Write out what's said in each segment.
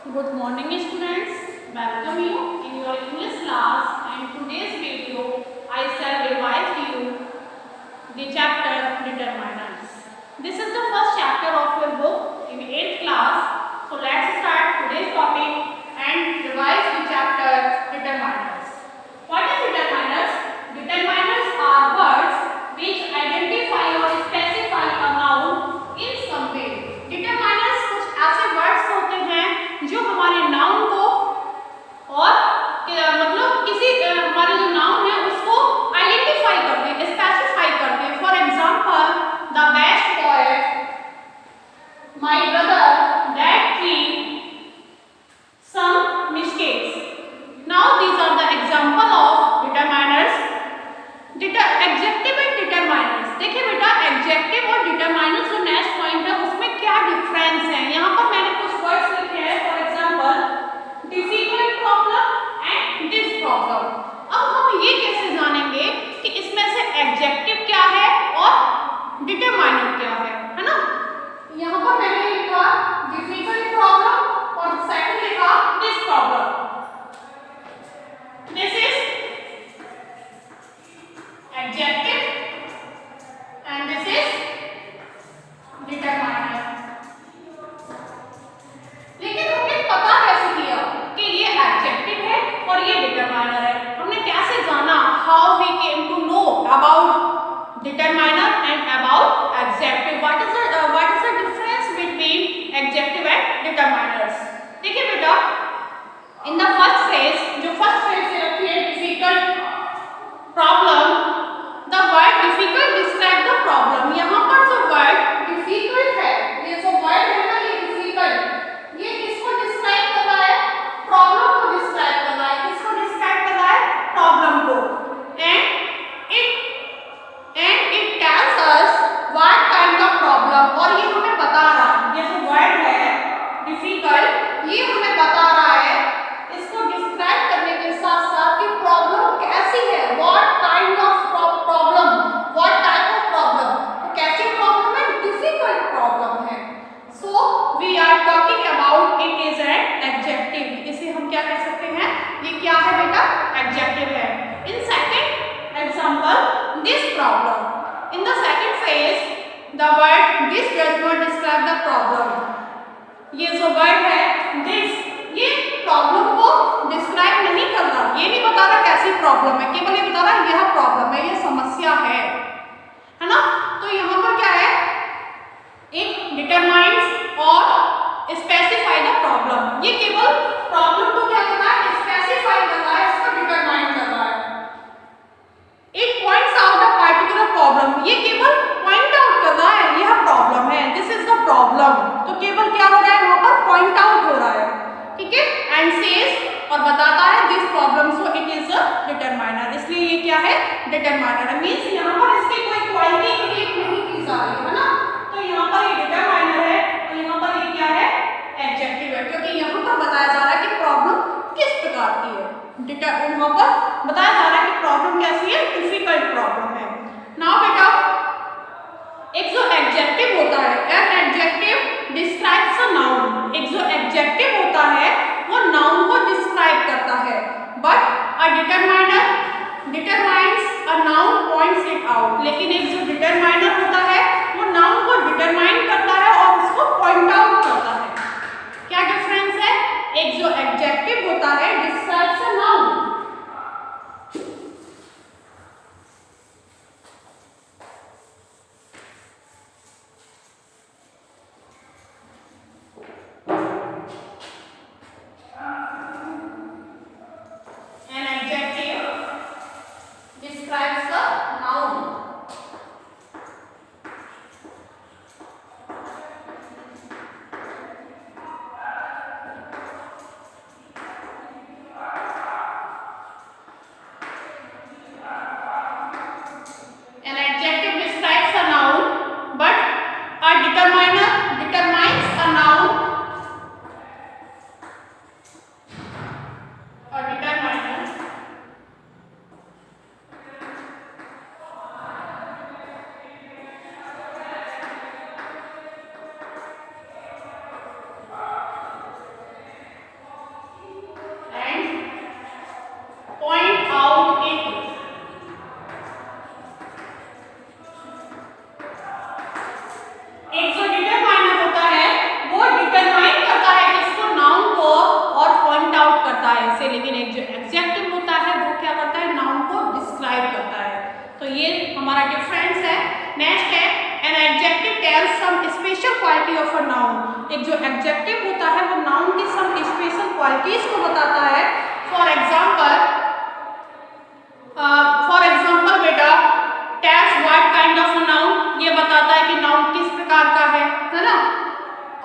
Good morning students, welcome you in your English class and today's video I shall revise you the chapter determinants. This is the first chapter of your book in 8th class. So let's start today's topic and revise the chapter determinants. What is determinants? Determinants are words which identify or specify a noun in some way. Determinants कुछ ऐसे words होते हैं जो हमारे noun को और मतलब किसी हमारे जो नाउन है उसको आइडेंटिफाई करते हैं, स्पेसिफाई करते हैं. For example, the best poet, my brother, that tree, some mistakes. Now these are the example of determiners. Adjective and determiners. देखिए बेटा, एडजेक्टिव और डिटरमाइनर्स जो नेक्स्ट पॉइंट है उसमें क्या डिफरेंस है. यहाँ पर मैंने कुछ वर्ड्स लिखे हैं. For example, difficult problem and this problem. अब हम ये कैसे जानेंगे कि इसमें से एडजेक्टिव क्या है और डिटरमाइनर क्या है ना. यहाँ पर मैंने लिखा डिफिकल्ट प्रॉब्लम और सेकंड लिखा this problem. This is adjective and this is determiner. लेकिन हमने पता कैसे किया कि ये एडजेक्टिव है और ये डिटरमाइनर है. हमने कैसे जाना? How we came to know about determiner and about adjective. What is the difference between adjective and determiners. देखिए बेटा, इन द फर्स्ट फ्रेज, जो फर्स्ट फ्रेज से रखी है difficult problem, the word difficult describe the problem. यहाँ पर जो word difficult है, ये जो वर्ड है ना, ये डिफिकल्ट, ये किसको डिस्क्राइब कर रहा है? प्रॉब्लम को डिस्क्राइब कर रहा है. किसको डिस्क्राइब कर रहा है? प्रॉब्लम को. And it tells us what kind of problem. और ये हमें बता रहा है, ये जो वर्ड है डिफिकल्ट, ये हमें बता रहा है इसको डिस्क्राइब करने के साथ साथ कि प्रॉब्लम कैसी है. What kind of problem, what type of problem. तो कैसी प्रॉब्लम है? डिफिकल्ट प्रॉब्लम है. So we are talking about it is an adjective. इसे हम क्या कह सकते हैं? ये क्या है बेटा? एडजेक्टिव है. In second example, this problem. In the second phase, the word this does not describe the problem. ये जो वर्ड है दिस, ये प्रॉब्लम को डिस्क्राइब नहीं कर रहा. ये नहीं बता रहा कैसी प्रॉब्लम है, केवल ये बता रहा यह प्रॉब्लम है, यह समस्या है ना. तो यहाँ पर क्या है? एक डिटरमाइंस और स्पेसिफाई द प्रॉब्लम. ये केवल प्रॉब्लम को क्या कर रहा है? स्पेसिफाई कर रहा है, इसको डिटरमाइन कर रहा है. It points out a particular problem. ये केवल पॉइंट आउट कर रहा है, यह प्रॉब्लम है, दिस इज द प्रॉब्लम. तो केवल क्या हो रहा है? वहां पर पॉइंट आउट हो रहा है. ठीक है. एंड सेज, और बताता है this problem, so it is a determiner. इसलिए ये क्या है? डिटरमाइनर. मींस यहाँ पर इसकी कोई क्वालिटी क्रिएट नहीं की जा रही है ना. तो यहाँ पर ये डिटरमाइनर है और यहाँ पर ये क्या है? एडजेक्टिव है. क्योंकि यहाँ पर बताया जा रहा है कि प्रॉब्लम किस प्रकार की है. यहाँ पर बताया जा रहा है कि प्रॉब्लम कैसी है? डिफिकल्ट प्रॉब्लम है. नाउ बेटा, एक जो एडजेक्टिव होता है, an adjective describes a noun. एक जो एडजेक्टिव होता है वो नाउन को डिस्क्राइब करता है. But a determiner determines a noun, points it out. लेकिन एक जो डिटरमाइनर होता है वो नाउन को डिटरमाइन करता है और उसको पॉइंट आउट करता है. क्या डिफरेंस है? एक जो एडजेक्टिव होता है describes a noun, an adjective describes the noun. जो एडजेक्टिव होता है वो नाउन की सम स्पेशल क्वालिटीज को बताता है। फॉर एग्जाम्पल बेटा tells what kind of a noun, ये बताता है कि नाउन किस प्रकार का है ना।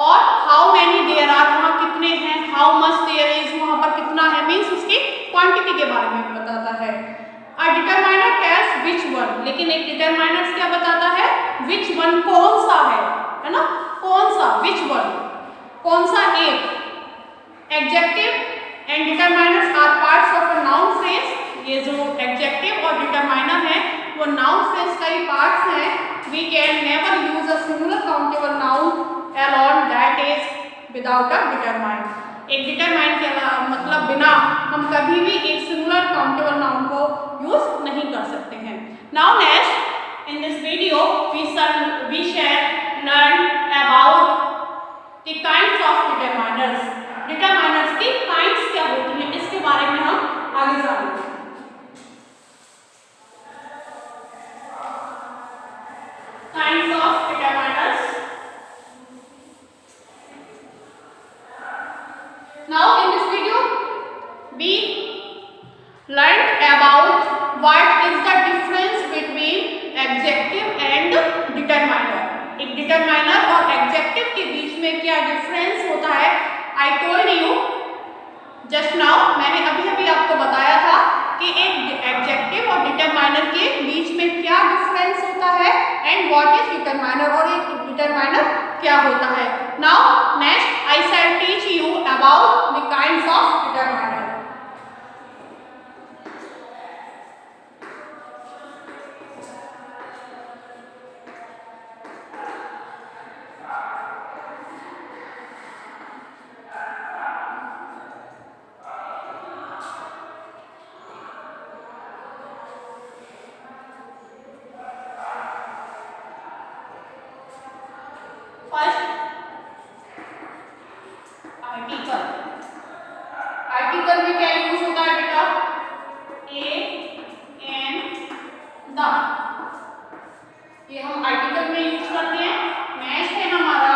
और हाउ मेनी देयर आर, वहाँ कितने हैं। हाउ मच देयर इज, वहाँ पर कितना है, मीन्स उसकी क्वांटिटी के बारे में बताता है। अ डिटरमाइनर टेल्स विच वन, लेकिन एक डिटरमाइनर क्या बताता है, विच वन कौन सा है ना, कौन सा, विच वन कौन सा एक। Adjective and determiners are parts of a noun phrase, ये जो एडजेक्टिव और डिटरमाइनर है वो नाउन फ्रेज का ही पार्ट्स हैं। We can never use a singular countable noun alone, that is without a determinant। एक डिटरमाइन के मतलब बिना हम कभी भी एक सिंगुलर काउंटेबल नाउन को यूज नहीं कर सकते हैं। Now next in this video we shall learn about the kinds of determiners। डिटरमाइनर्स की काइंड्स क्या होती हैं इसके बारे में हम आगे जानेंगे। Kinds of determiners. Now in this video we learned about what is the difference between adjective and determiner। एक determiner और adjective के बीच में क्या difference होता है। I told you just now, मैंने अभी आपको बताया था कि एक adjective और determiner के बीच में क्या difference होता है and what is determiner, और एक determiner क्या होता है। Now next I shall teach you about the kinds of determiner। First article. Article में क्या यूज होता है बेटा, ए एन द, ये हम आर्टिकल में यूज करते हैं। नेक्स्ट है हमारा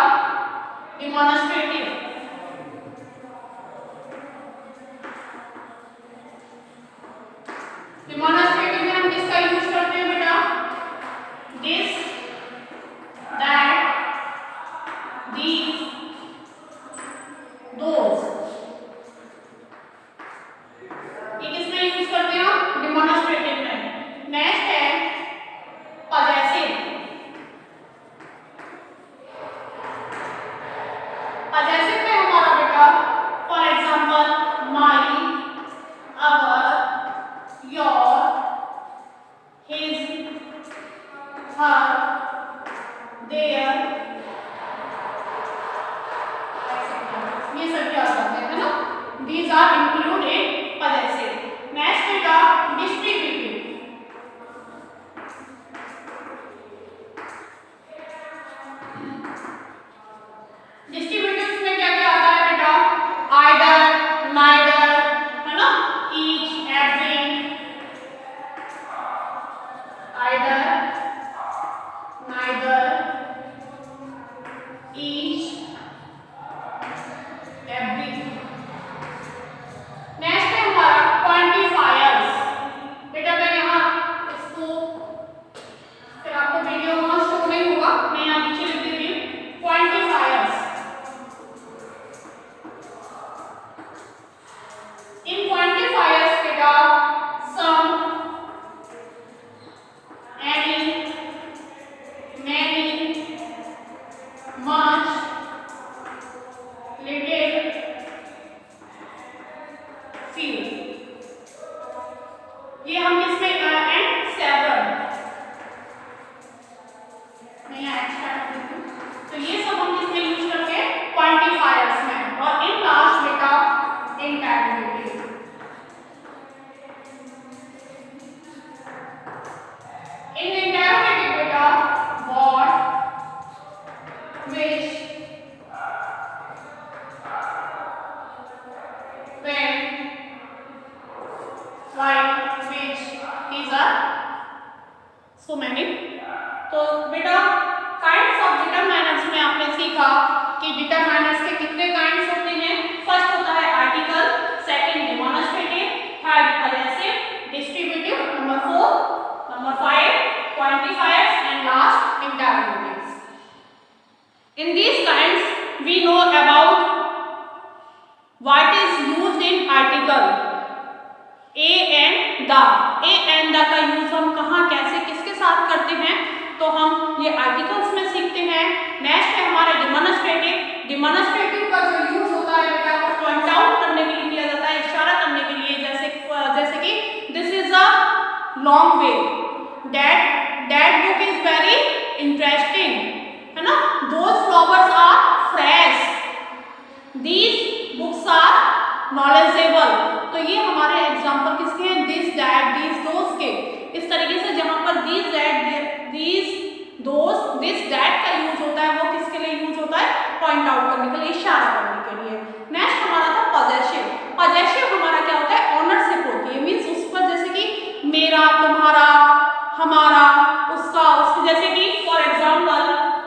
डिमॉन्स्ट्रेटिव। डिमॉन्स्ट्रेटिव में हम किसका यूज करते हैं बेटा, दिस, दैट, these, those, ये किसमें यूज करते हैं हम, डिमॉन्स्ट्रेटिव में। नेक्स्ट है पजेसिव। पजेसिव में हमारा बेटा for example my, our, your, his, her, their, ये सब क्या करते हैं ना, these are included in possessive। Next बेटा डिस्ट्रीब्यूटिव। डिस्ट्रीब्यूटिव में क्या क्या आता है बेटा, आइदर, नाइदर, है ना, each, every, either, neither, each, every। Next what is used in article A and the. A and the का यूज हम कहाँ कैसे किसके साथ करते हैं, तो हम ये आर्टिकल्स में सीखते हैं। नेक्स्ट है हमारा डिमॉन्स्ट्रेटिव। डिमॉन्स्ट्रेटिव का जो यूज होता है बेटा वो पॉइंट आउट करने के लिए किया जाता है, इशारा करने के लिए, जैसे कि this is a long way, that book is very interesting, है ना। Those flowers are fresh, these books are knowledgeable. तो ये हमारे एग्जाम्पल किसके हैं, दिस दैट दीज दोज के। इस तरीके से जहां पर this that these those this that का यूज होता है वो किसके लिए यूज होता है, पॉइंट आउट करने के लिए, इशारा करने के लिए। नेक्स्ट हमारा था पॉजेसिव। पॉजेसिव हमारा क्या होता है, ऑनरशिप होती है, मीन्स उस पर जैसे कि मेरा, तुम्हारा, हमारा, उसका, उसकी, जैसे कि फॉर एग्जाम्पल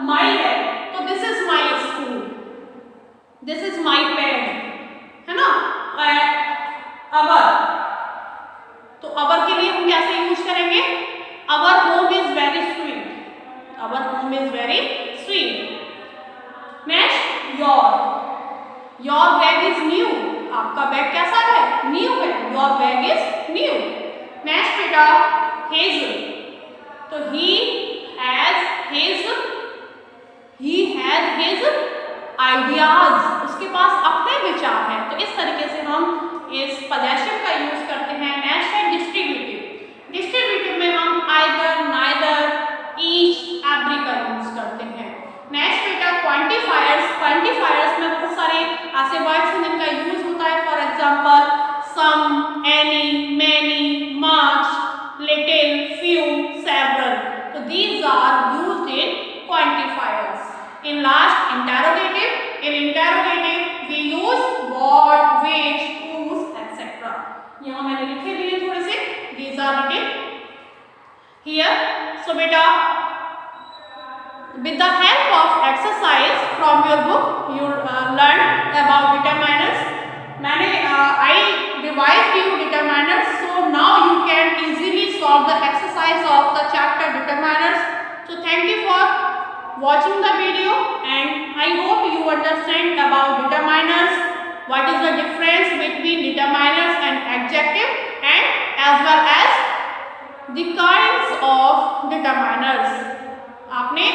माई है तो this is my school, this is my pen, है ना। अवर, तो अवर के लिए हम कैसे यूज करेंगे, our home is very sweet, our home is very sweet. Next your bag is new, आपका बैग कैसा है, न्यू है, your bag is new. Next बेटा हेज, तो ही हैज हिज आइडियाज, उसके पास अपने विचार हैं। तो इस तरीके से हम इस पॉजेसिव का यूज करते हैं। नेक्स्ट है डिस्ट्रीब्यूटिव। डिस्ट्रीब्यूटिव में हम आइदर, नाइदर, ईच, एवरी का यूज करते हैं। नेक्स्ट बेटा क्वांटिफायर्स। क्वांटिफायर्स में बहुत सारे ऐसे वर्ड्स हैं जिनका यूज होता है, for example some, any, many, much, little, few, several. तो these are used in quantifiers. In last interrogative, in interrogative we use what, which, whose, etc. यहाँ मैंने लिखे दिए थोड़े से, these are written here. So बेटा with the help of exercise from your book you learn about determiners. मैंने I revised you determiners, so now you can easily solve the exercise of the chapter determiners. So thank you for watching the video and I hope you understand about determiners, what is the difference between determiners and adjective, and as well as the kinds of determiners. आपने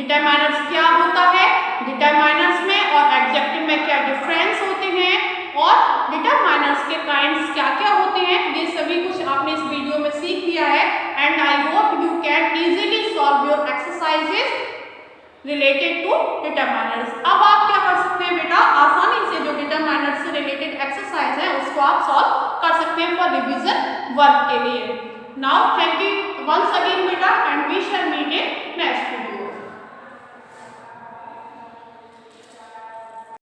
determiners क्या होता है, determiners में और adjective में क्या difference होते हैं, और determiners के kinds क्या क्या होते हैं, ये सभी कुछ आपने इस वीडियो में सीख लिया है। and I hope you can easily solve your exercises related to determiners. अब आप क्या कर सकते हैं बेटा, आसानी से जो डिटरमाइनर्स से रिलेटेड एक्सरसाइज है उसको आप सॉल्व कर सकते हैं फॉर रिवीजन वर्क के लिए। Now thank you once again बेटा एंड वी शैल